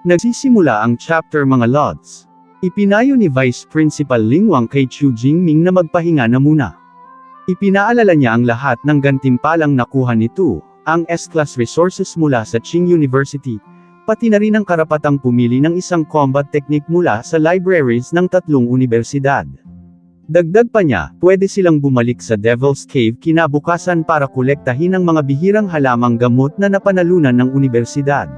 Nagsisimula ang chapter mga Lods. Ipinayo ni Vice Principal Ling Wang kay Chu Jingming na magpahinga na muna. Ipinaalala niya ang lahat ng gantimpalang nakuha nito, ang S-Class resources mula sa Qing University, pati na rin ang karapatang pumili ng isang combat technique mula sa libraries ng 3 unibersidad. Dagdag pa niya, pwede silang bumalik sa Devil's Cave kinabukasan para kolektahin ang mga bihirang halamang gamot na napanalunan ng unibersidad.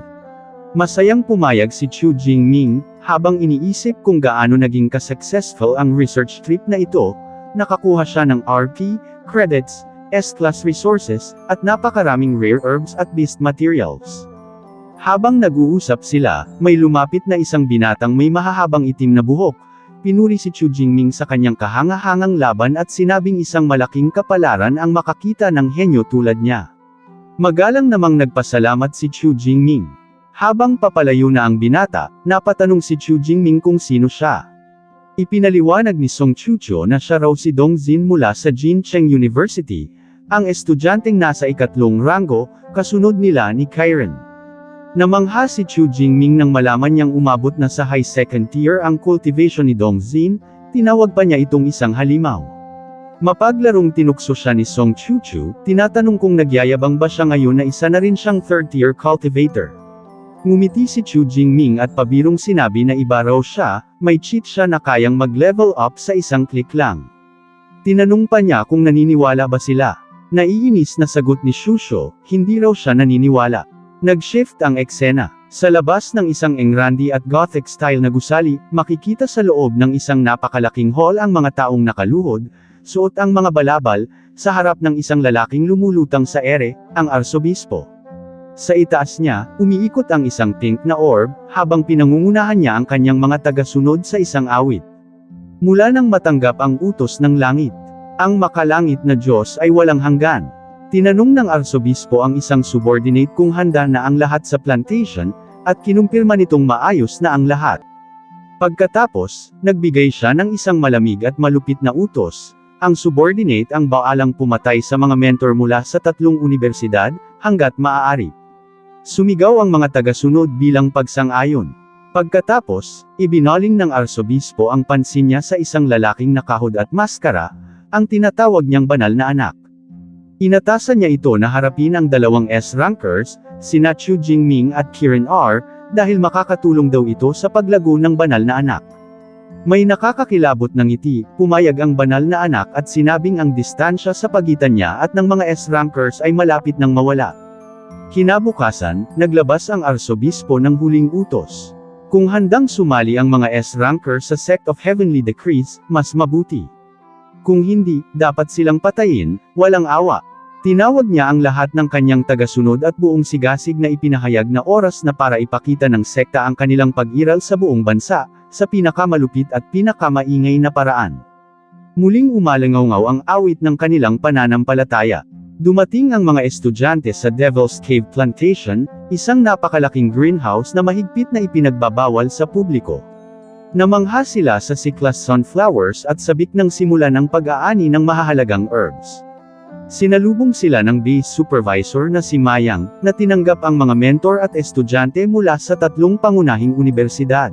Masayang pumayag si Chu Jingming, habang iniisip kung gaano naging ka-successful ang research trip na ito, nakakuha siya ng RP, credits, S-Class resources, at napakaraming rare herbs at beast materials. Habang nag-uusap sila, may lumapit na isang binatang may mahahabang itim na buhok. Pinuri si Chu Jingming sa kanyang kahanga-hangang laban at sinabing isang malaking kapalaran ang makakita ng henyo tulad niya. Magalang namang nagpasalamat si Chu Jingming. Habang papalayo na ang binata, napatanong si Chu Jingming kung sino siya. Ipinaliwanag ni Song Chucho na siya raw si Dong Xin mula sa Jincheng University, ang estudyanteng nasa 3 ranggo, kasunod nila ni Kyren. Namangha si Chu Jingming nang malaman niyang umabot na sa high second tier ang cultivation ni Dong Xin, tinawag pa niya itong isang halimaw. Mapaglarong tinukso siya ni Song Chucho, tinatanong kung nagyayabang ba siya ngayon na isa na rin siyang third tier cultivator. Ngumiti si Chu Jingming at pabirong sinabi na iba raw siya, may cheat siya na kayang mag-level up sa isang click lang. Tinanong pa niya kung naniniwala ba sila. Naiinis na sagot ni Shusho, hindi raw siya naniniwala. Nag-shift ang eksena. Sa labas ng isang engrandi at gothic style na gusali, makikita sa loob ng isang napakalaking hall ang mga taong nakaluhod, suot ang mga balabal, sa harap ng isang lalaking lumulutang sa ere, ang arsobispo. Sa itaas niya, umiikot ang isang pink na orb, habang pinangungunahan niya ang kanyang mga tagasunod sa isang awit. Mula nang matanggap ang utos ng langit, ang makalangit na Diyos ay walang hanggan. Tinanong ng arsobispo ang isang subordinate kung handa na ang lahat sa plantation, at kinumpirma nitong maayos na ang lahat. Pagkatapos, nagbigay siya ng isang malamig at malupit na utos. Ang subordinate ang baalang pumatay sa mga mentor mula sa 3 unibersidad, hanggat maaari. Sumigaw ang mga tagasunod bilang pagsang-ayon. Pagkatapos, ibinaling ng arsobispo ang pansin niya sa isang lalaking nakahod at maskara, ang tinatawag niyang banal na anak. Inatasan niya ito na harapin ang 2 S-rankers, sina Chu Jingming at Kiran R, dahil makakatulong daw ito sa paglago ng banal na anak. May nakakakilabot ng ngiti, pumayag ang banal na anak at sinabing ang distansya sa pagitan niya at ng mga S-rankers ay malapit nang mawala. Kinabukasan, naglabas ang arsobispo ng huling utos. Kung handang sumali ang mga S-rankers sa Sect of Heavenly Decrees, mas mabuti. Kung hindi, dapat silang patayin, walang awa. Tinawag niya ang lahat ng kanyang tagasunod at buong sigasig na ipinahayag na oras na para ipakita ng sekta ang kanilang pag-iral sa buong bansa, sa pinakamalupit at pinakamaingay na paraan. Muling umalangaw-ngaw ang awit ng kanilang pananampalataya. Dumating ang mga estudyante sa Devil's Cave Plantation, isang napakalaking greenhouse na mahigpit na ipinagbabawal sa publiko. Namangha sila sa C-Class sunflowers at sabik ng simula ng pag-aani ng mahahalagang herbs. Sinalubong sila ng base supervisor na si Mayang, na tinanggap ang mga mentor at estudyante mula sa 3 pangunahing unibersidad.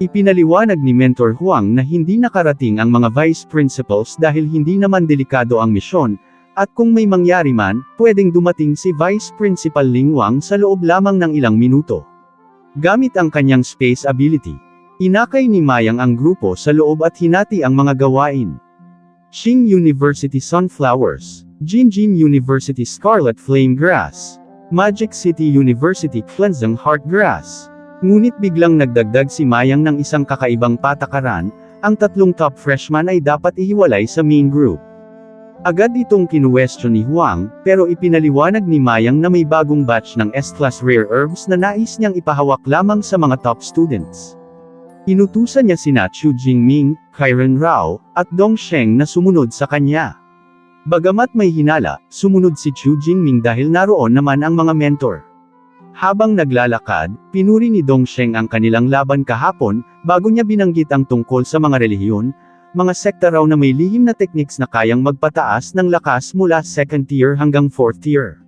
Ipinaliwanag ni Mentor Huang na hindi nakarating ang mga vice principals dahil hindi naman delikado ang misyon, at kung may mangyari man, pwedeng dumating si Vice Principal Ling Wang sa loob lamang ng ilang minuto. Gamit ang kanyang space ability, inakay ni Mayang ang grupo sa loob at hinati ang mga gawain. Qing University Sunflowers, Jinjin University Scarlet Flame Grass, Magic City University Cleansing Heart Grass. Ngunit biglang nagdagdag si Mayang ng isang kakaibang patakaran, ang 3 top freshman ay dapat ihiwalay sa main group. Agad itong kinuwestiyon ni Huang, pero ipinaliwanag ni Mayang na may bagong batch ng S-Class Rare Herbs na nais niyang ipahawak lamang sa mga top students. Inutusan niya sina Chu Jingming, Kyren Rao, at Dong Sheng na sumunod sa kanya. Bagamat may hinala, sumunod si Chu Jingming dahil naroon naman ang mga mentor. Habang naglalakad, pinuri ni Dong Sheng ang kanilang laban kahapon, bago niya binanggit ang tungkol sa mga relihiyon, mga sekta raw na may lihim na techniques na kayang magpataas ng lakas mula 2nd tier hanggang 4th tier.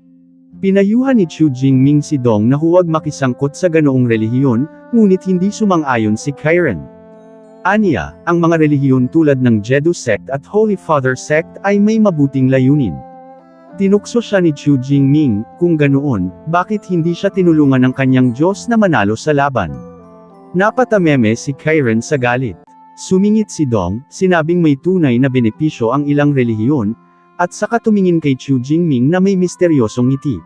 Pinayuhan ni Chu Jingming si Dong na huwag makisangkot sa ganoong relihiyon, ngunit hindi sumang-ayon si Kiren. Aniya, ang mga relihiyon tulad ng Jedu Sect at Holy Father Sect ay may mabuting layunin. Tinukso siya ni Chu Jingming, kung ganoon, bakit hindi siya tinulungan ng kanyang Diyos na manalo sa laban? Napatameme si Kiren sa galit. Sumingit si Dong, sinabing may tunay na benepisyo ang ilang relihiyon, at saka tumingin kay Chu Jingming na may misteryosong ngiti.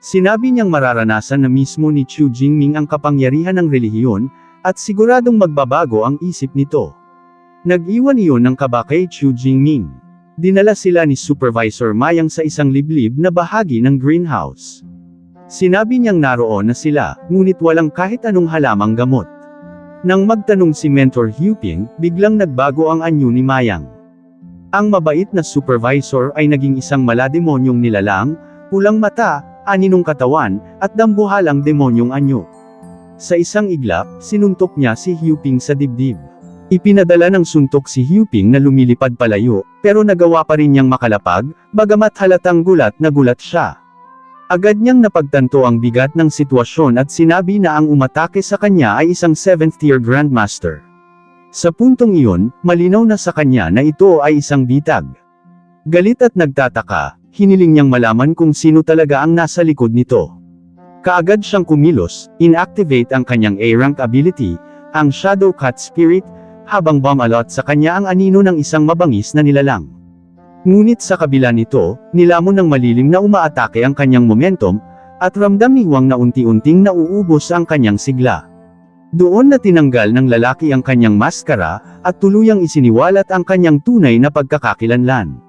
Sinabi niyang mararanasan na mismo ni Chu Jingming ang kapangyarihan ng relihiyon, at siguradong magbabago ang isip nito. Nag-iwan iyon ng kaba kay Chu Jingming. Dinala sila ni Supervisor Mayang sa isang liblib na bahagi ng greenhouse. Sinabi niyang naroon na sila, ngunit walang kahit anong halamang gamot. Nang magtanong si Mentor Huping, biglang nagbago ang anyo ni Mayang. Ang mabait na supervisor ay naging isang malademonyong nilalang, pulang mata, aninong katawan, at dambuhalang demonyong anyo. Sa isang iglap, sinuntok niya si Huping sa dibdib. Ipinadala ng suntok si Huping na lumilipad palayo, pero nagawa pa rin niyang makalapag, bagamat halatang gulat na gulat siya. Agad niyang napagtanto ang bigat ng sitwasyon at sinabi na ang umatake sa kanya ay isang 7th-tier Grandmaster. Sa puntong iyon, malinaw na sa kanya na ito ay isang bitag. Galit at nagtataka, hiniling niyang malaman kung sino talaga ang nasa likod nito. Kaagad siyang kumilos, inactivate ang kanyang A-rank ability, ang Shadow Cut Spirit, habang bumalot sa kanya ang anino ng isang mabangis na nilalang. Ngunit sa kabila nito, nilamon ng malilim na umaatake ang kanyang momentum, at ramdam ni Huang na unti-unting nauubos ang kanyang sigla. Doon na tinanggal ng lalaki ang kanyang maskara, at tuluyang isiniwalat ang kanyang tunay na pagkakakilanlan.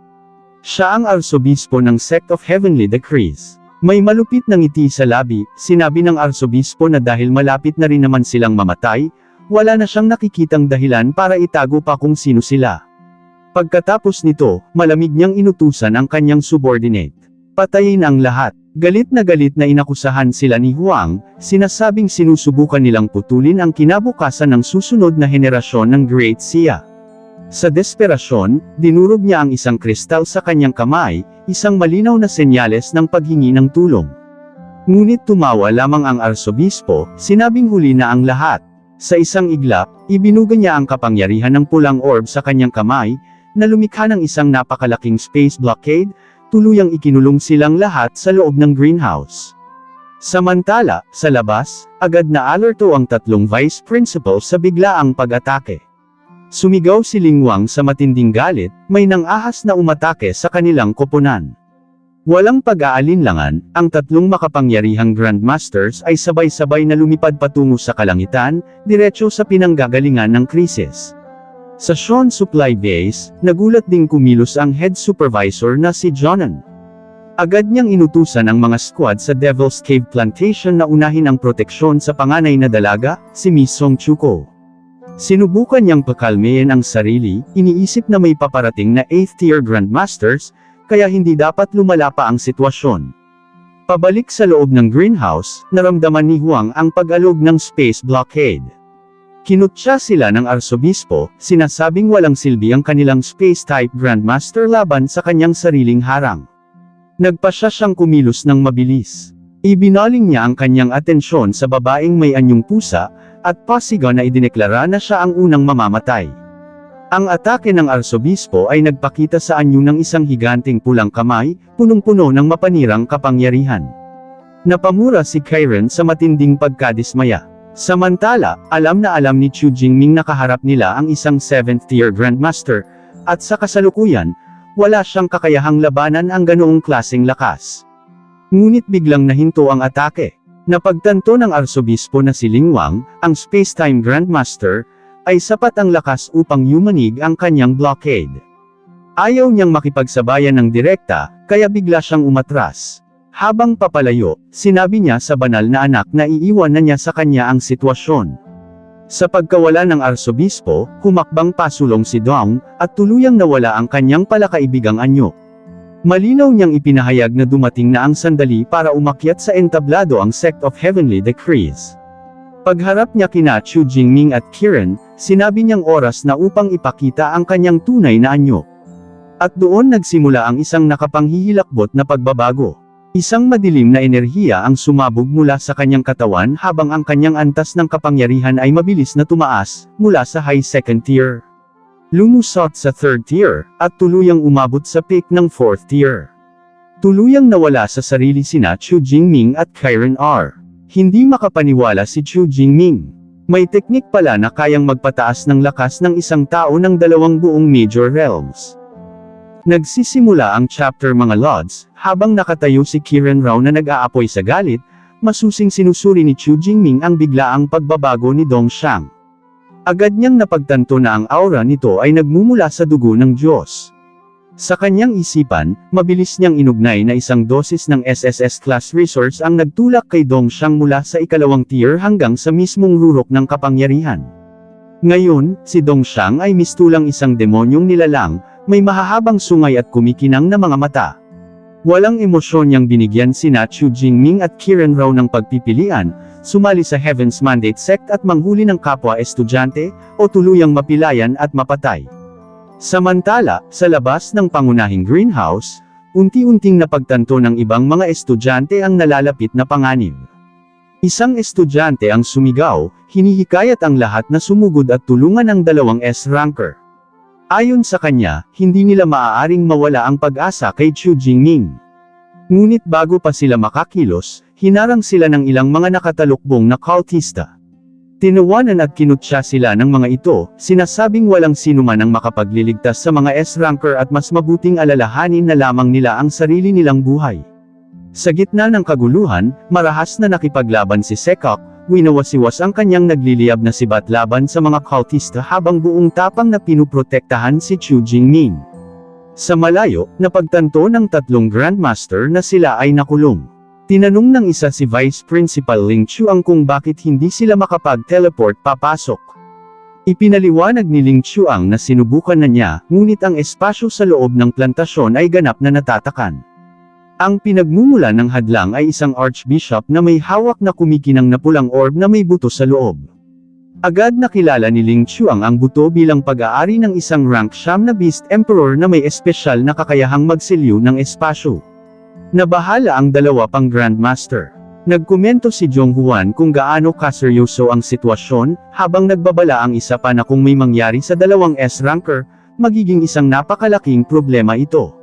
Siya ang arsobispo ng Sect of Heavenly Decrees. May malupit na ngiti sa labi, sinabi ng arsobispo na dahil malapit na rin naman silang mamatay, wala na siyang nakikitang dahilan para itago pa kung sino sila. Pagkatapos nito, malamig niyang inutusan ang kanyang subordinate. Patayin ang lahat. Galit na inakusahan sila ni Huang, sinasabing sinusubukan nilang putulin ang kinabukasan ng susunod na henerasyon ng Great Xia. Sa desperasyon, dinurog niya ang isang kristal sa kanyang kamay, isang malinaw na senyales ng paghingi ng tulong. Ngunit tumawa lamang ang arsobispo, sinabing huli na ang lahat. Sa isang iglap, ibinuga niya ang kapangyarihan ng pulang orb sa kanyang kamay, na lumikha ng isang napakalaking space blockade, tuluyang ikinulong silang lahat sa loob ng greenhouse. Samantala, sa labas, agad na alerto ang tatlong vice principal sa biglaang pag-atake. Sumigaw si Ling Wang sa matinding galit, may nang-ahas na umatake sa kanilang koponan. Walang pag-aalinlangan, ang tatlong makapangyarihang Grandmasters ay sabay-sabay na lumipad patungo sa kalangitan, diretso sa pinanggagalingan ng krisis. Sa Sean Supply Base, nagulat ding kumilos ang head supervisor na si Jonan. Agad niyang inutusan ang mga squad sa Devil's Cave Plantation na unahin ang proteksyon sa panganay na dalaga, si Miss Song Chuko. Sinubukan niyang pakalmehin ang sarili, iniisip na may paparating na 8th-tier Grandmasters, kaya hindi dapat lumala pa ang sitwasyon. Pabalik sa loob ng greenhouse, naramdaman ni Huang ang pag-alog ng space blockade. Kinutya sila ng arsobispo, sinasabing walang silbi ang kanilang space-type Grandmaster laban sa kanyang sariling harang. Nagpasya siyang kumilos ng mabilis. Ibinaling niya ang kanyang atensyon sa babaeng may anyong pusa, at pasigaw na idineklara na siya ang unang mamamatay. Ang atake ng arsobispo ay nagpakita sa anyo ng isang higanting pulang kamay, punong-puno ng mapanirang kapangyarihan. Napamura si Kiren sa matinding pagkadismaya. Samantala, alam na alam ni Chu Jingming na kaharap nila ang isang 7th-tier Grandmaster, at sa kasalukuyan, wala siyang kakayahang labanan ang ganoong klaseng lakas. Ngunit biglang nahinto ang atake. Napagtanto ng arsobispo na si Ling Wang, ang space-time Grandmaster, ay sapat ang lakas upang yumanig ang kanyang blockade. Ayaw niyang makipagsabayan ng direkta, kaya bigla siyang umatras. Habang papalayo, sinabi niya sa banal na anak na iiwan na niya sa kanya ang sitwasyon. Sa pagkawala ng arsobispo, humakbang pasulong si Dong, at tuluyang nawala ang kanyang palakaibigang anyo. Malinaw niyang ipinahayag na dumating na ang sandali para umakyat sa entablado ang Sect of Heavenly Decrees. Pagharap niya kina Chu Jingming at Kiren, sinabi niyang oras na upang ipakita ang kanyang tunay na anyo. At doon nagsimula ang isang nakapanghihilakbot na pagbabago. Isang madilim na enerhiya ang sumabog mula sa kanyang katawan habang ang kanyang antas ng kapangyarihan ay mabilis na tumaas, mula sa high second tier. Lumusot sa third tier, at tuluyang umabot sa peak ng fourth tier. Tuluyang nawala sa sarili sina Chu Jingming at Chiron R. Hindi makapaniwala si Chu Jingming. May teknik pala na kayang magpataas ng lakas ng isang tao ng 2 buong major realms. Nagsisimula ang chapter mga lods, habang nakatayo si Chiron Rao na nag-aapoy sa galit, masusing sinusuri ni Chu Jingming ang biglaang pagbabago ni Dongxiang. Agad niyang napagtanto na ang aura nito ay nagmumula sa dugo ng Diyos. Sa kanyang isipan, mabilis niyang inugnay na isang dosis ng SSS class resource ang nagtulak kay Dongxiang mula sa ikalawang tier hanggang sa mismong rurok ng kapangyarihan. Ngayon, si Dongxiang ay mistulang isang demonyong nilalang, may mahahabang sungay at kumikinang na mga mata. Walang emosyon niyang binigyan sina Chu Jingming at Chiron Rao ng pagpipilian, sumali sa Heaven's Mandate Sect at manghuli ng kapwa estudyante, o tuluyang mapilayan at mapatay. Samantala, sa labas ng pangunahing greenhouse, unti-unting napagtanto ng ibang mga estudyante ang nalalapit na panganib. Isang estudyante ang sumigaw, hinihikayat ang lahat na sumugod at tulungan ang 2 S-ranker. Ayon sa kanya, hindi nila maaaring mawala ang pag-asa kay Chu Jingming. Ngunit bago pa sila makakilos, hinarang sila ng ilang mga nakatalukbong na cultista. Tinawanan at kinutya sila ng mga ito, sinasabing walang sinuman ang makapagliligtas sa mga S-ranker at mas mabuting alalahanin na lamang nila ang sarili nilang buhay. Sa gitna ng kaguluhan, marahas na nakipaglaban si Sekok, winawasiwas ang kanyang nagliliyab na sibat laban sa mga cultista habang buong tapang na pinuprotektahan si Chu Jingming. Sa malayo, napagtanto ng 3 Grandmaster na sila ay nakulong. Tinanong ng isa si Vice Principal Ling Chuang kung bakit hindi sila makapag-teleport papasok. Ipinaliwanag ni Ling Chuang na sinubukan na niya, ngunit ang espasyo sa loob ng plantasyon ay ganap na natatakan. Ang pinagmumula ng hadlang ay isang archbishop na may hawak na kumikinang na pulang orb na may buto sa loob. Agad nakilala ni Ling Chuang ang buto bilang pag-aari ng isang rank 9 na Beast Emperor na may espesyal na kakayahang magsilyo ng espasyo. Nabahala ang 2 pang Grandmaster. Nagkomento si Jong Huan kung gaano kaseryoso ang sitwasyon, habang nagbabala ang isa pa na kung may mangyari sa 2 S-ranker, magiging isang napakalaking problema ito.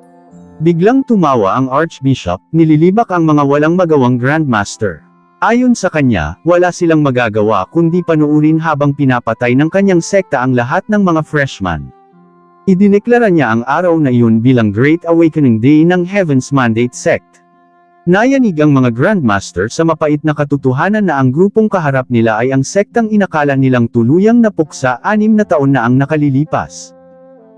Biglang tumawa ang Archbishop, nililibak ang mga walang magawang Grandmaster. Ayon sa kanya, wala silang magagawa kundi panuurin habang pinapatay ng kanyang sekta ang lahat ng mga freshman. Idineklara niya ang araw na iyon bilang Great Awakening Day ng Heaven's Mandate Sect. Nayanig ang mga Grandmaster sa mapait na katotohanan na ang grupong kaharap nila ay ang sektang inakala nilang tuluyang napuksa 6 na taon na ang nakalilipas.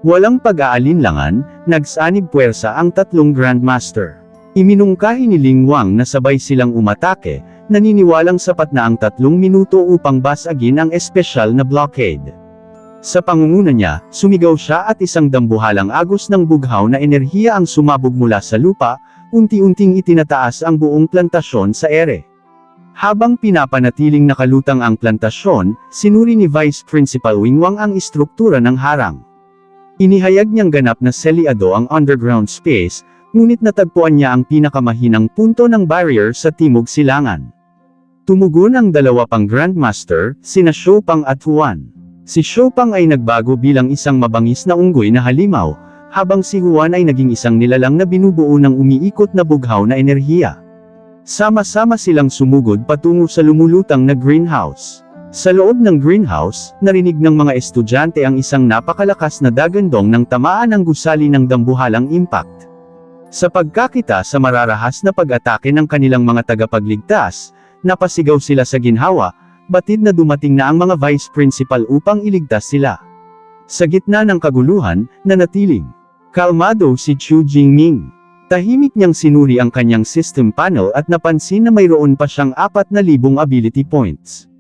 Walang pag-aalinlangan, nagsanib puwersa ang 3 Grandmaster. Iminungkahi ni Ling Wang na sabay silang umatake, naniniwalang sapat na ang 3 minuto upang basagin ang espesyal na blockade. Sa pangunguna niya, sumigaw siya at isang dambuhalang agos ng bughaw na enerhiya ang sumabog mula sa lupa, unti-unting itinataas ang buong plantasyon sa ere. Habang pinapanatiling nakalutang ang plantasyon, sinuri ni Vice Principal Wing Wang ang istruktura ng harang. Inihayag niyang ganap na selyado ang underground space, ngunit natagpuan niya ang pinakamahinang punto ng barrier sa timog silangan. Tumugon ang 2 pang Grandmaster, sina Shopang at Huan. Si Shopang ay nagbago bilang isang mabangis na unggoy na halimaw, habang si Huan ay naging isang nilalang na binubuo ng umiikot na bughaw na enerhiya. Sama-sama silang sumugod patungo sa lumulutang na greenhouse. Sa loob ng greenhouse, narinig ng mga estudyante ang isang napakalakas na dagandong ng tamaan ng gusali ng dambuhalang impact. Sa pagkakita sa mararahas na pag-atake ng kanilang mga tagapagligtas, napasigaw sila sa ginhawa, batid na dumating na ang mga vice principal upang iligtas sila. Sa gitna ng kaguluhan, nanatiling kalmado si Chu Jingming. Tahimik niyang sinuri ang kanyang system panel at napansin na mayroon pa siyang 4,000 ability points.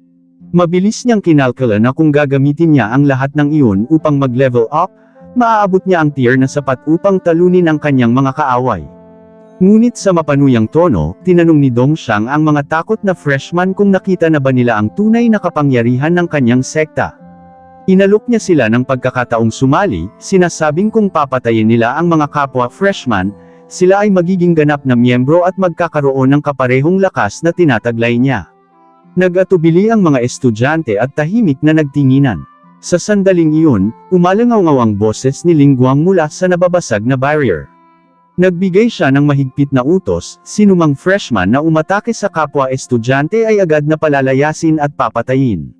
Mabilis niyang kinalkula na kung gagamitin niya ang lahat ng iyon upang mag-level up, maaabot niya ang tier na sapat upang talunin ang kanyang mga kaaway. Ngunit sa mapanuyang tono, tinanong ni Dongxiang ang mga takot na freshman kung nakita na ba nila ang tunay na kapangyarihan ng kanyang sekta. Inalok niya sila ng pagkakataong sumali, sinasabing kung papatayin nila ang mga kapwa freshman, sila ay magiging ganap na miyembro at magkakaroon ng kaparehong lakas na tinataglay niya. Nag-atubili ang mga estudyante at tahimik na nagtinginan. Sa sandaling iyon, umalangaw ang boses ni Ling Guang mula sa nababasag na barrier. Nagbigay siya ng mahigpit na utos, sinumang freshman na umatake sa kapwa estudyante ay agad na palalayasin at papatayin.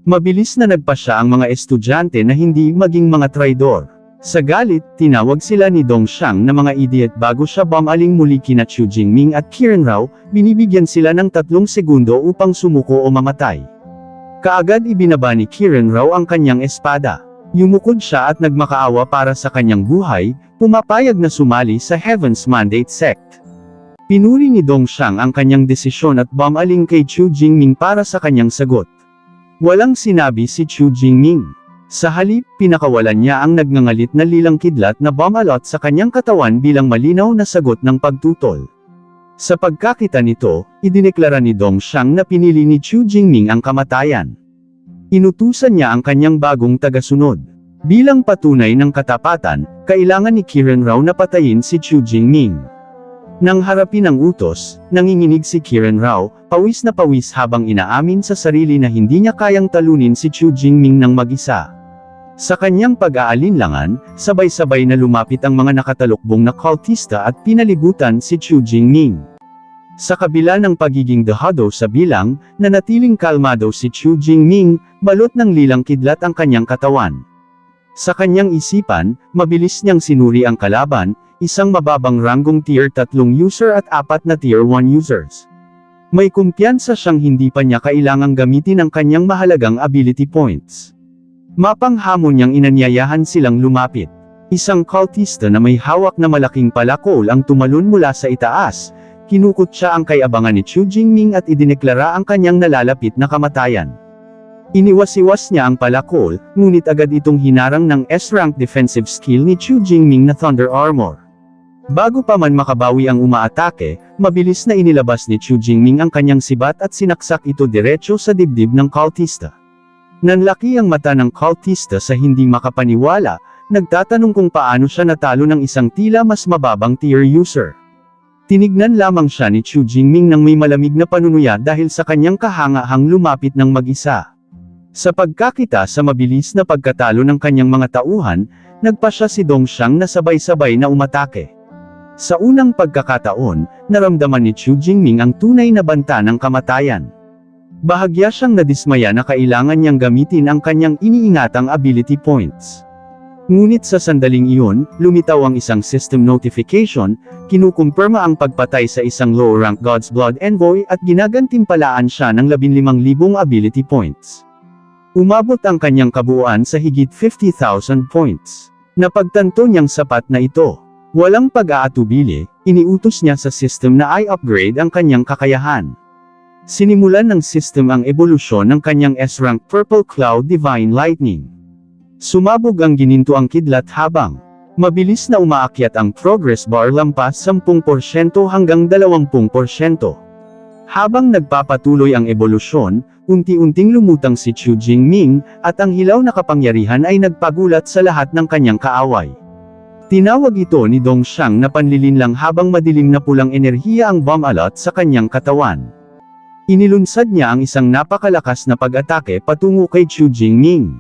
Mabilis na nagpasya ang mga estudyante na hindi maging mga traidor. Sa galit, tinawag sila ni Dongxiang na mga idiot bago siya bumaling muli kina Chu Jingming at Qiren Rao, binibigyan sila ng 3 segundo upang sumuko o mamatay. Kaagad ibinaba ni Qiren Rao ang kanyang espada. Yumukod siya at nagmakaawa para sa kanyang buhay, pumapayag na sumali sa Heaven's Mandate Sect. Pinuri ni Dongxiang ang kanyang desisyon at bumaling kay Chu Jingming para sa kanyang sagot. Walang sinabi si Chu Jingming. Sa halip, pinakawalan niya ang nagngangalit na lilang kidlat na bumalot sa kanyang katawan bilang malinaw na sagot ng pagtutol. Sa pagkakita nito, idineklara ni Dongxiang na pinili ni Chu Jingming ang kamatayan. Inutusan niya ang kanyang bagong tagasunod. Bilang patunay ng katapatan, kailangan ni Qiren Rao na patayin si Chu Jingming. Nang harapin ang utos, nanginginig si Qiren Rao, pawis na pawis habang inaamin sa sarili na hindi niya kayang talunin si Chu Jingming ng mag-isa. Sa kanyang pag-aalinlangan, sabay-sabay na lumapit ang mga nakatalukbong na cultista at pinalibutan si Chu Jingming. Sa kabila ng pagiging dehado sa bilang, nanatiling kalmado si Chu Jingming, balot ng lilang kidlat ang kanyang katawan. Sa kanyang isipan, mabilis niyang sinuri ang kalaban, isang mababang ranggong tier 3 user at 4 na tier 1 users. May kumpiyansa siyang hindi pa niya kailangang gamitin ang kanyang mahalagang ability points. Mapanghamon niyang inanyayahan silang lumapit. Isang cultista na may hawak na malaking palakol ang tumalon mula sa itaas, kinukot siya ang kay-abangan ni Chu Jingming at idineklara ang kanyang nalalapit na kamatayan. Iniwas-iwas niya ang palakol, ngunit agad itong hinarang ng S-rank defensive skill ni Chu Jingming na Thunder Armor. Bago pa man makabawi ang umaatake, mabilis na inilabas ni Chu Jingming ang kanyang sibat at sinaksak ito diretso sa dibdib ng cultista. Nanlaki ang mata ng cultista sa hindi makapaniwala, nagtatanong kung paano siya natalo ng isang tila mas mababang tier user. Tinignan lamang siya ni Chu Jingming nang may malamig na panunuya dahil sa kanyang kahanga-hang lumapit ng mag-isa. Sa pagkakita sa mabilis na pagkatalo ng kanyang mga tauhan, nagpasya si Dongxiang na sabay-sabay na umatake. Sa unang pagkakataon, naramdaman ni Chu Jingming ang tunay na banta ng kamatayan. Bahagya siyang nadismaya na kailangan niyang gamitin ang kanyang iniingatang ability points. Ngunit sa sandaling iyon, lumitaw ang isang system notification, kinukumpirma ang pagpatay sa isang low-rank God's Blood Envoy at ginagantimpalaan siya ng 15,000 ability points. Umabot ang kanyang kabuuan sa higit 50,000 points. Napagtanto niyang sapat na ito. Walang pag-aatubili, iniutos niya sa system na i-upgrade ang kanyang kakayahan. Sinimulan ng system ang ebolusyon ng kanyang S-rank Purple Cloud Divine Lightning. Sumabog ang ginintuang kidlat habang mabilis na umaakyat ang progress bar lampas 10% hanggang 20%. Habang nagpapatuloy ang ebolusyon, unti-unting lumutang si Chu Jingming, at ang hilaw na kapangyarihan ay nagpagulat sa lahat ng kanyang kaaway. Tinawag ito ni Dongxiang na panlilinlang habang madilim na pulang enerhiya ang bumalot sa kanyang katawan. Inilunsad niya ang isang napakalakas na pag-atake patungo kay Chu Jingming.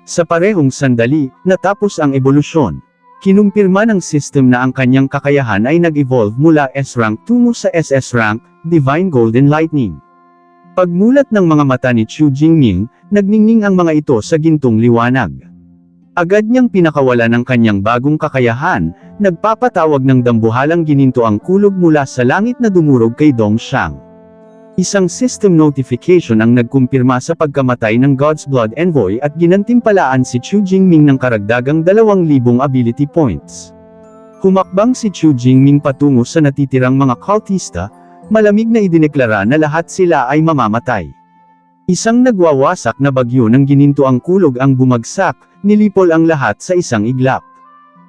Sa parehong sandali, natapos ang ebolusyon. Kinumpirma ng system na ang kanyang kakayahan ay nag-evolve mula S-rank tungo sa SS rank, Divine Golden Lightning. Pagmulat ng mga mata ni Chu Jingming, nagningning ang mga ito sa gintong liwanag. Agad niyang pinakawalan ang kanyang bagong kakayahan, nagpapatawag ng dambuhalang gininto ang kulog mula sa langit na dumurog kay Dongxiang. Isang system notification ang nagkumpirma sa pagkamatay ng God's Blood Envoy at ginantimpalaan si Chu Jingming ng karagdagang 2,000 ability points. Humakbang si Chu Jingming patungo sa natitirang mga cultista, malamig na idineklara na lahat sila ay mamamatay. Isang nagwawasak na bagyo ng gininto ang kulog ang bumagsak, nilipol ang lahat sa isang iglap.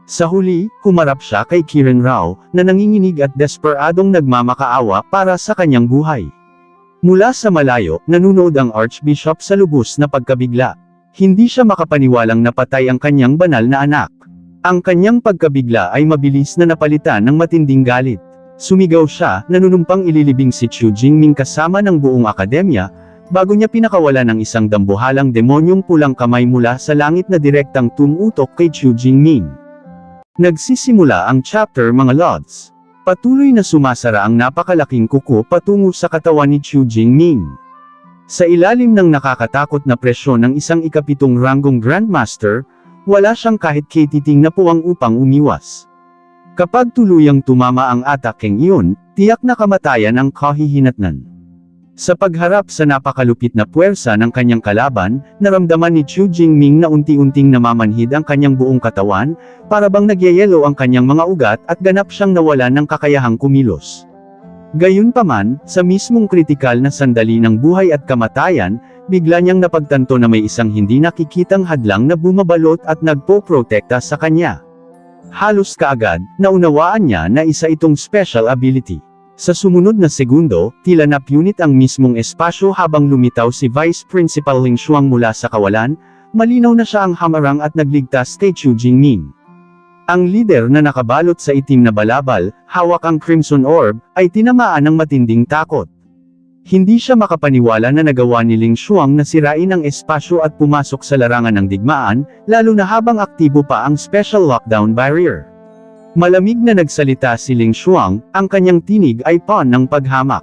Sa huli, humarap siya kay Qiren Rao, na nanginginig at desperadong nagmamakaawa para sa kanyang buhay. Mula sa malayo, nanunood ang Archbishop sa lubos na pagkabigla. Hindi siya makapaniwalang napatay ang kanyang banal na anak. Ang kanyang pagkabigla ay mabilis na napalitan ng matinding galit. Sumigaw siya, nanunumpang ililibing si Chu Jingming kasama ng buong akademya, bago niya pinakawala ng isang dambuhalang demonyong pulang kamay mula sa langit na direktang tumutok kay Chu Jingming. Nagsisimula ang chapter mga lods. Patuloy na sumasara ang napakalaking kuko patungo sa katawan ni Chu Jingming. Sa ilalim ng nakakatakot na presyon ng isang ikapitong ranggong Grandmaster, wala siyang kahit katiting na puwang upang umiwas. Kapag tuluyang tumama ang atakeng iyon, tiyak na kamatayan ang kahihinatnan. Sa pagharap sa napakalupit na puwersa ng kanyang kalaban, naramdaman ni Chu Jingming na unti-unting namamanhid ang kanyang buong katawan, para bang nagyayelo ang kanyang mga ugat at ganap siyang nawalan ng kakayahang kumilos. Gayunpaman, sa mismong kritikal na sandali ng buhay at kamatayan, bigla niyang napagtanto na may isang hindi nakikitang hadlang na bumabalot at nagpoprotekta sa kanya. Halos kaagad, naunawaan niya na isa itong special ability. Sa sumunod na segundo, tila napunit ang mismong espasyo habang lumitaw si Vice Principal Ling Xuang mula sa kawalan, malinaw na siya ang hamarang at nagligtas kay Chu Jingming. Ang lider na nakabalot sa itim na balabal, hawak ang Crimson Orb, ay tinamaan ng matinding takot. Hindi siya makapaniwala na nagawa ni Ling Xuang na sirain ang espasyo at pumasok sa larangan ng digmaan, lalo na habang aktibo pa ang Special Lockdown Barrier. Malamig na nagsalita si Ling Xuang, ang kanyang tinig ay pawn ng paghamak.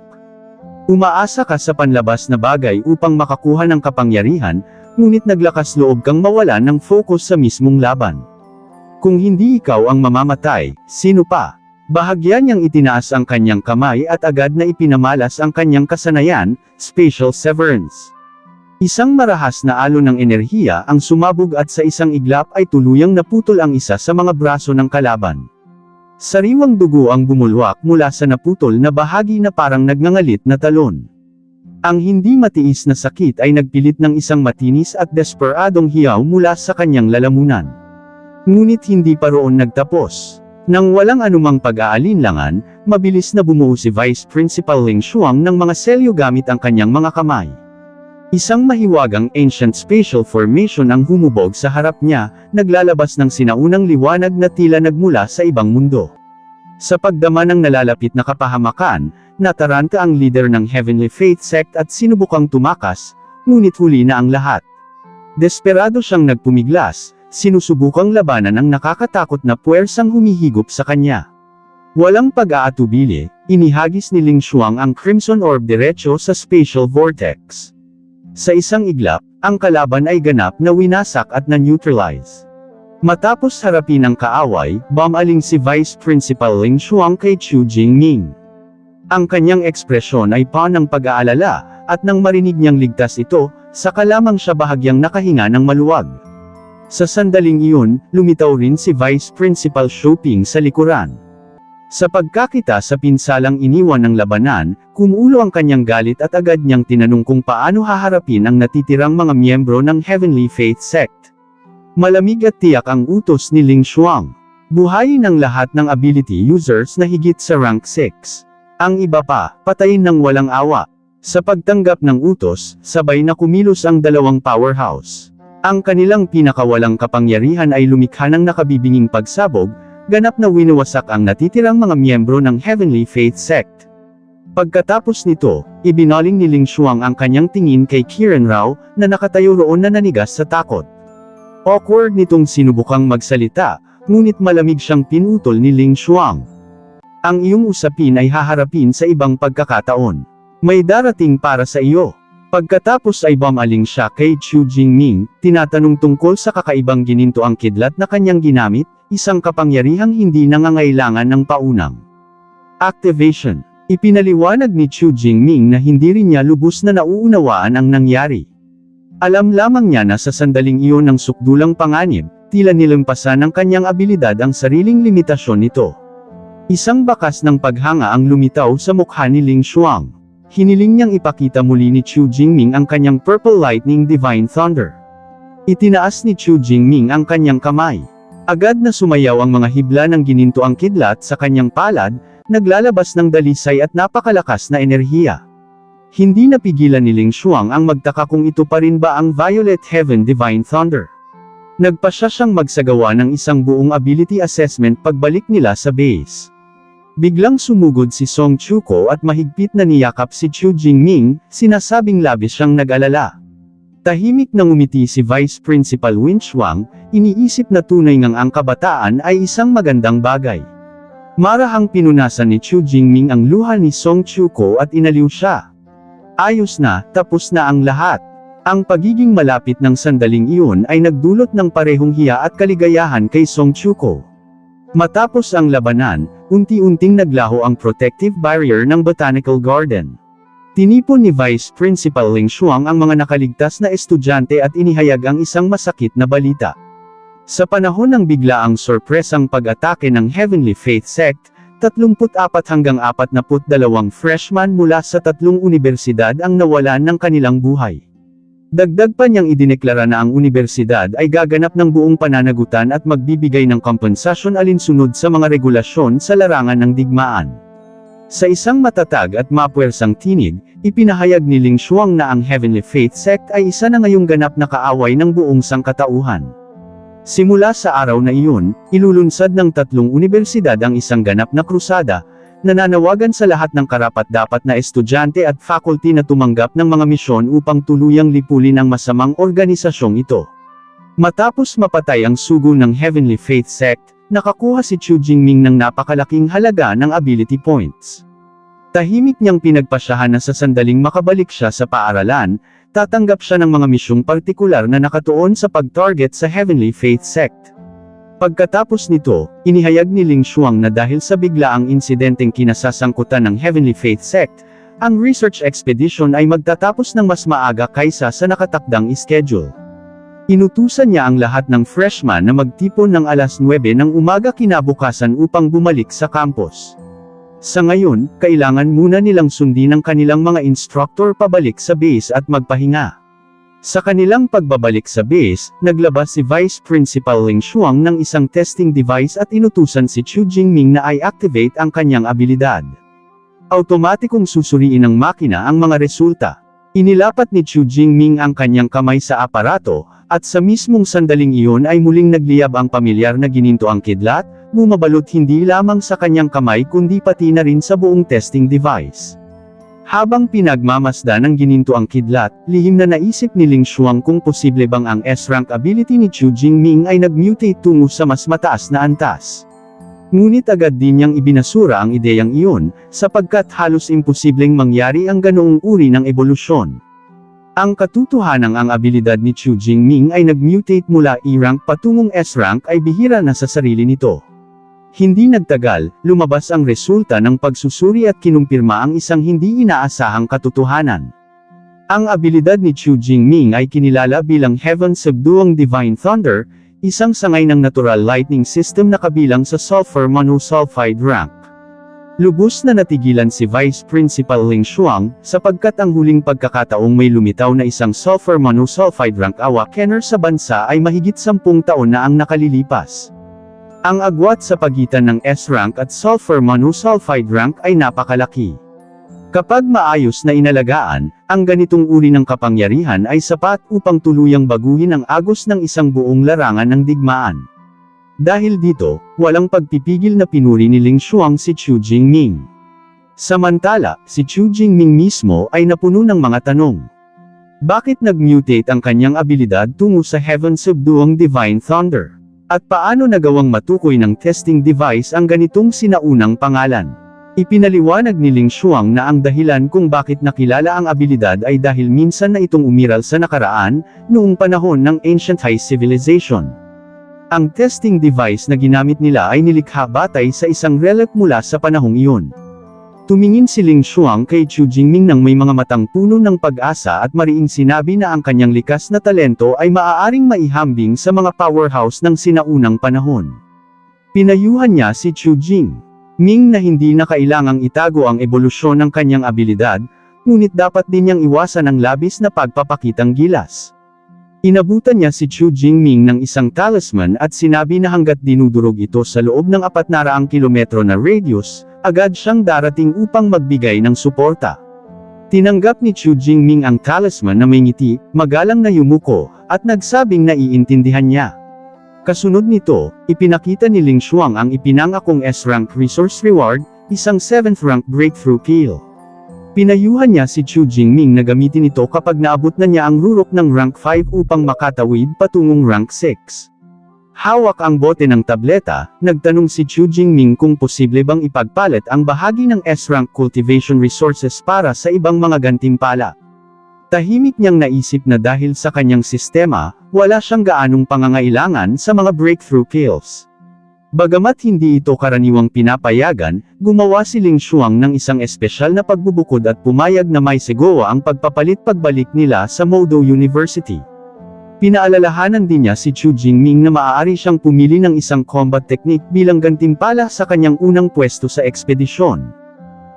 Umaasa ka sa panlabas na bagay upang makakuha ng kapangyarihan, ngunit naglakas loob kang mawalan ng focus sa mismong laban. Kung hindi ikaw ang mamamatay, sino pa? Bahagya niyang itinaas ang kanyang kamay at agad na ipinamalas ang kanyang kasanayan, Spatial Severance. Isang marahas na alon ng enerhiya ang sumabog at sa isang iglap ay tuluyang naputol ang isa sa mga braso ng kalaban. Sariwang dugo ang bumulwak mula sa naputol na bahagi na parang nagngangalit na talon. Ang hindi matiis na sakit ay nagpilit ng isang matinis at desperadong hiyaw mula sa kanyang lalamunan. Ngunit hindi pa roon nagtapos. Nang walang anumang pag-aalinlangan, mabilis na bumuo si Vice Principal Ling Xuang ng mga selyo gamit ang kanyang mga kamay. Isang mahiwagang ancient spatial formation ang humubog sa harap niya, naglalabas ng sinaunang liwanag na tila nagmula sa ibang mundo. Sa pagdama ng nalalapit na kapahamakan, nataranta ang leader ng Heavenly Faith Sect at sinubukang tumakas, ngunit huli na ang lahat. Desperado siyang nagpumiglas, sinusubukang labanan ang nakakatakot na puwersang humihigop sa kanya. Walang pag-aatubili, inihagis ni Ling Xuang ang Crimson Orb diretso sa Spatial Vortex. Sa isang iglap, ang kalaban ay ganap na winasak at na-neutralize. Matapos harapin ang kaaway, bumaling si Vice Principal Ling Xuang kay Chu Jingming. Ang kanyang ekspresyon ay pawn ng pag-aalala, at nang marinig niyang ligtas ito, saka lamang siya bahagyang nakahinga ng maluwag. Sa sandaling iyon, lumitaw rin si Vice Principal Shouping sa likuran. Sa pagkakita sa pinsalang iniwan ng labanan, kumulo ang kanyang galit at agad niyang tinanong kung paano haharapin ang natitirang mga miyembro ng Heavenly Faith Sect. Malamig at tiyak ang utos ni Ling Xuang. Buhayin ang lahat ng ability users na higit sa rank 6. Ang iba pa, patayin ng walang awa. Sa pagtanggap ng utos, sabay na kumilos ang dalawang powerhouse. Ang kanilang pinakawalang kapangyarihan ay lumikha ng nakabibinging pagsabog, ganap na winawasak ang natitirang mga miyembro ng Heavenly Faith Sect. Pagkatapos nito, ibinaling ni Ling Xuang ang kanyang tingin kay Qiren Rao, na nakatayo roon na nanigas sa takot. Awkward nitong sinubukang magsalita, ngunit malamig siyang pinutol ni Ling Xuang. Ang iyong usapin ay haharapin sa ibang pagkakataon. May darating para sa iyo. Pagkatapos ay bumaling siya kay Chu Jingming, tinatanong tungkol sa kakaibang gininto ang kidlat na kanyang ginamit, isang kapangyarihang hindi nangangailangan ng paunang activation. Ipinaliwanag ni Chu Jingming na hindi rin niya lubos na nauunawaan ang nangyari. Alam lamang niya na sa sandaling iyon ng sukdulang panganib, tila nilampasan ng kanyang abilidad ang sariling limitasyon nito. Isang bakas ng paghanga ang lumitaw sa mukha ni Ling Xuang. Hiniling niyang ipakita muli ni Chu Jingming ang kanyang Purple Lightning Divine Thunder. Itinaas ni Chu Jingming ang kanyang kamay. Agad na sumayaw ang mga hibla ng gininto ang kidlat sa kanyang palad, naglalabas ng dalisay at napakalakas na enerhiya. Hindi napigilan ni Ling Xuang ang magtaka kung ito pa rin ba ang Violet Heaven Divine Thunder. Nagpasya siyang magsagawa ng isang buong ability assessment pagbalik nila sa base. Biglang sumugod si Song Chuko at mahigpit na niyakap si Chu Jingming, sinasabing labis siyang nag-alala. Tahimik na ngumiti si Vice Principal Win Shuang, iniisip na tunay ngang ang kabataan ay isang magandang bagay. Marahang pinunasan ni Chu Jingming ang luha ni Song Chuko at inaliw siya. Ayos na, tapos na ang lahat. Ang pagiging malapit ng sandaling iyon ay nagdulot ng parehong hiya at kaligayahan kay Song Chuko. Matapos ang labanan, unti-unting naglaho ang protective barrier ng Botanical Garden. Tinipon ni Vice Principal Ling Shuang ang mga nakaligtas na estudyante at inihayag ang isang masakit na balita. Sa panahon ng biglaang sorpresang pag-atake ng Heavenly Faith Sect, 34 hanggang 42 freshman mula sa 3 unibersidad ang nawalan ng kanilang buhay. Dagdag pa niyang idineklara na ang unibersidad ay gaganap ng buong pananagutan at magbibigay ng kompensasyon alinsunod sa mga regulasyon sa larangan ng digmaan. Sa isang matatag at mapuwersang tinig, ipinahayag ni Ling Shuang na ang Heavenly Faith Sect ay isa na ngayong ganap na kaaway ng buong sangkatauhan. Simula sa araw na iyon, ilulunsad ng 3 unibersidad ang isang ganap na krusada, nananawagan sa lahat ng karapat-dapat na estudyante at faculty na tumanggap ng mga misyon upang tuluyang lipulin ang masamang organisasyong ito. Matapos mapatay ang sugo ng Heavenly Faith Sect, nakakuha si Chu Jingming ng napakalaking halaga ng ability points. Tahimik niyang pinagpasyahan na sa sandaling makabalik siya sa paaralan, tatanggap siya ng mga misyong partikular na nakatuon sa pag-target sa Heavenly Faith Sect. Pagkatapos nito, inihayag ni Ling Shuang na dahil sa biglaang insidenteng kinasasangkutan ng Heavenly Faith Sect, ang research expedition ay magtatapos ng mas maaga kaysa sa nakatakdang schedule. Inutusan niya ang lahat ng freshman na magtipon ng alas 9 ng umaga kinabukasan upang bumalik sa campus. Sa ngayon, kailangan muna nilang sundin ang kanilang mga instructor pabalik sa base at magpahinga. Sa kanilang pagbabalik sa base, naglabas si Vice Principal Ling Shuang ng isang testing device at inutusan si Chu Jingming na i-activate ang kanyang abilidad. Automatikong susuriin ng makina ang mga resulta. Inilapat ni Chu Jingming ang kanyang kamay sa aparato, at sa mismong sandaling iyon ay muling nagliyab ang pamilyar na ginintoang kidlat, bumabalot hindi lamang sa kanyang kamay kundi pati na rin sa buong testing device. Habang pinagmamasda ng ginintoang kidlat, lihim na naisip ni Ling Shuang kung posible bang ang S-rank ability ni Chu Jingming ay nag-mutate tungo sa mas mataas na antas. Ngunit agad din niyang ibinasura ang ideyang iyon, sapagkat halos imposibleng mangyari ang ganoong uri ng ebolusyon. Ang katotohanang ang abilidad ni Chu Jingming ay nag-mutate mula E-rank patungong S-rank ay bihira na sa sarili nito. Hindi nagtagal, lumabas ang resulta ng pagsusuri at kinumpirma ang isang hindi inaasahang katotohanan. Ang abilidad ni Chu Jingming ay kinilala bilang Heaven Subduing Divine Thunder, isang sangay ng natural lightning system na kabilang sa sulfur monosulfide rank. Lubos na natigilan si Vice Principal Ling Shuang, sapagkat ang huling pagkakataong may lumitaw na isang sulfur monosulfide rank awakener sa bansa ay mahigit 10 taon na ang nakalilipas. Ang agwat sa pagitan ng S-rank at sulfur monosulfide rank ay napakalaki. Kapag maayos na inalagaan, ang ganitong uri ng kapangyarihan ay sapat upang tuluyang baguhin ang agos ng isang buong larangan ng digmaan. Dahil dito, walang pagpipigil na pinuri ni Ling Shuang si Chu Jingming. Samantala, si Chu Jingming mismo ay napuno ng mga tanong. Bakit nag-mutate ang kanyang abilidad tungo sa Heaven Subduing Divine Thunder? At paano nagawang matukoy ng testing device ang ganitong sinaunang pangalan? Ipinaliwanag ni Ling Shuang na ang dahilan kung bakit nakilala ang abilidad ay dahil minsan na itong umiral sa nakaraan, noong panahon ng Ancient High Civilization. Ang testing device na ginamit nila ay nilikha batay sa isang relic mula sa panahong iyon. Tumingin si Ling Shuang kay Chu Jingming ng may mga matang puno ng pag-asa at mariing sinabi na ang kanyang likas na talento ay maaaring maihambing sa mga powerhouse ng sinaunang panahon. Pinayuhan niya si Chu Jingming na hindi na kailangang itago ang ebolusyon ng kanyang abilidad, ngunit dapat din niyang iwasan ang labis na pagpapakitang gilas. Inabutan niya si Chu Jingming ng isang talisman at sinabi na hanggat dinudurog ito sa loob ng 400 kilometro na radius, agad siyang darating upang magbigay ng suporta. Tinanggap ni Chu Jingming ang talisman na may ngiti, magalang na yumuko, at nagsabing naiintindihan niya. Kasunod nito, ipinakita ni Ling Shuang ang ipinangakong S-rank resource reward, isang 7th rank breakthrough kill. Pinayuhan niya si Chu Jingming na gamitin ito kapag naabot na niya ang rurok ng rank 5 upang makatawid patungong rank 6. Hawak ang bote ng tableta, nagtanong si Chu Jingming kung posible bang ipagpalit ang bahagi ng S-rank cultivation resources para sa ibang mga gantimpala. Tahimik niyang naisip na dahil sa kanyang sistema, wala siyang gaanong pangangailangan sa mga breakthrough kills. Bagamat hindi ito karaniwang pinapayagan, gumawa si Ling Shuang ng isang espesyal na pagbubukod at pumayag na may segowa ang pagpapalit-pagbalik nila sa Modo University. Pinaalalahanan din niya si Chu Jingming na maaari siyang pumili ng isang combat technique bilang gantimpala sa kanyang unang pwesto sa ekspedisyon.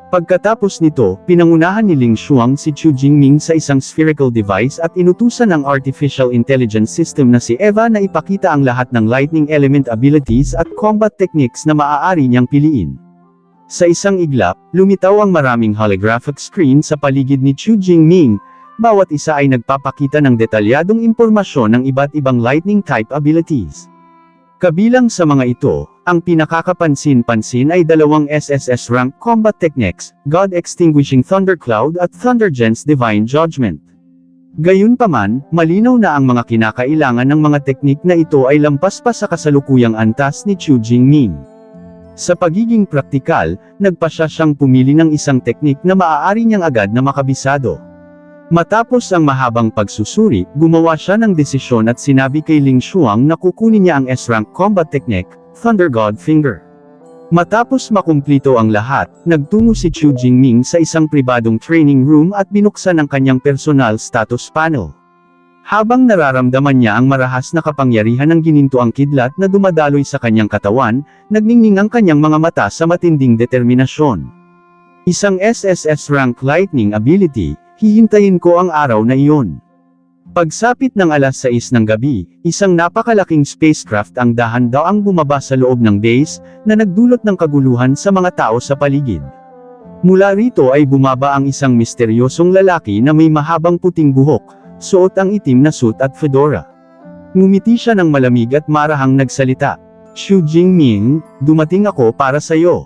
Pagkatapos nito, pinangunahan ni Ling Shuang si Chu Jingming sa isang spherical device at inutusan ng artificial intelligence system na si Eva na ipakita ang lahat ng lightning element abilities at combat techniques na maaari niyang piliin. Sa isang iglap, lumitaw ang maraming holographic screen sa paligid ni Chu Jingming, bawat isa ay nagpapakita ng detalyadong impormasyon ng iba't ibang lightning type abilities. Kabilang sa mga ito, ang pinakakapansin-pansin ay dalawang SSS rank combat techniques, God Extinguishing Thundercloud at Thundergent's Divine Judgment. Gayunpaman, malinaw na ang mga kinakailangan ng mga teknik na ito ay lampas pa sa kasalukuyang antas ni Chu Jingming. Sa pagiging praktikal, nagpasya siyang pumili ng isang teknik na maaari niyang agad na makabisado. Matapos ang mahabang pagsusuri, gumawa siya ng desisyon at sinabi kay Ling Shuang na kukunin niya ang S-rank combat technique, Thunder God Finger. Matapos makumplito ang lahat, nagtungo si Chu Jingming sa isang pribadong training room at binuksan ang kanyang personal status panel. Habang nararamdaman niya ang marahas na kapangyarihan ng ginintoang kidlat na dumadaloy sa kanyang katawan, nagningning ang kanyang mga mata sa matinding determinasyon. Isang SSS rank lightning ability, hihintayin ko ang araw na iyon. Pagsapit ng alas 6 ng gabi, isang napakalaking spacecraft ang dahan-daang bumaba sa loob ng base, na nagdulot ng kaguluhan sa mga tao sa paligid. Mula rito ay bumaba ang isang misteryosong lalaki na may mahabang puting buhok, suot ang itim na suit at fedora. Ngumiti siya ng malamig at marahang nagsalita. Chu Jingming, dumating ako para sa'yo.